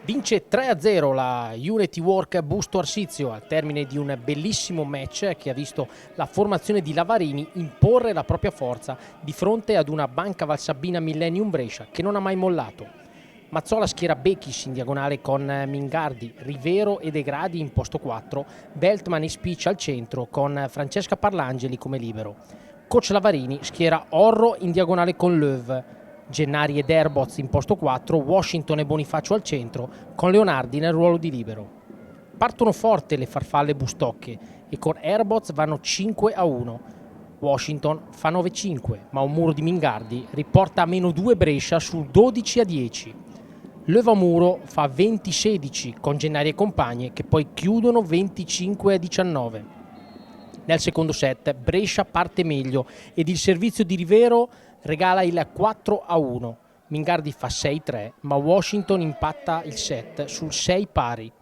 Vince 3-0 la Unity Work Busto Arsizio al termine di un bellissimo match che ha visto la formazione di Lavarini imporre la propria forza di fronte ad una Banca Valsabbina Millennium Brescia che non ha mai mollato. Mazzola schiera Bechis in diagonale con Mingardi, Rivero e De Gradi in posto 4, Beltman e Spiccia al centro con Francesca Parlangeli come libero. Coach Lavarini schiera Orro in diagonale con Löw, Gennari ed Herboz in posto 4, Washington e Bonifacio al centro, con Leonardi nel ruolo di libero. Partono forte le farfalle bustocche e con Herboz vanno 5-1. Washington fa 9-5, ma un muro di Mingardi riporta a -2 Brescia sul 12-10. Löw fa 20-16 con Gennari e compagne che poi chiudono 25-19. Nel secondo set Brescia parte meglio ed il servizio di Rivero regala il 4-1. Mingardi fa 6-3, ma Washington impatta il set sul 6 pari.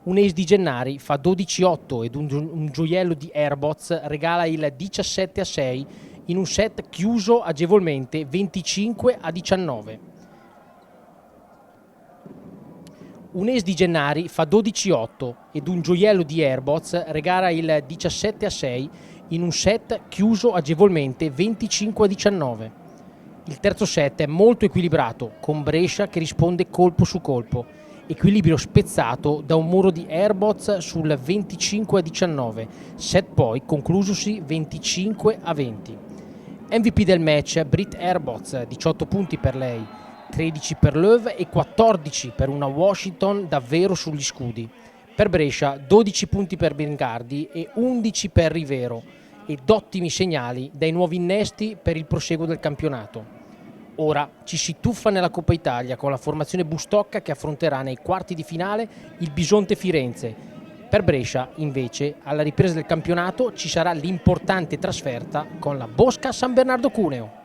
Un ace di Gennari fa 12-8 ed un gioiello di Herboz regala il 17-6 in un set chiuso agevolmente 25-19. Un ace di Gennari fa 12-8 ed un gioiello di Herboz regala il 17-6 in un set chiuso agevolmente 25-19. Il terzo set è molto equilibrato, con Brescia che risponde colpo su colpo. Equilibrio spezzato da un muro di Herboz sul 25-19, set poi conclusosi 25-20. MVP del match Britt Herboz, 18 punti per lei, 13 per Löw e 14 per una Washington davvero sugli scudi. Per Brescia 12 punti per Mingardi e 11 per Rivero ed ottimi segnali dai nuovi innesti per il proseguo del campionato. Ora ci si tuffa nella Coppa Italia con la formazione Bustocca che affronterà nei quarti di finale il Bisonte Firenze. Per Brescia, invece, alla ripresa del campionato ci sarà l'importante trasferta con la Bosca San Bernardo Cuneo.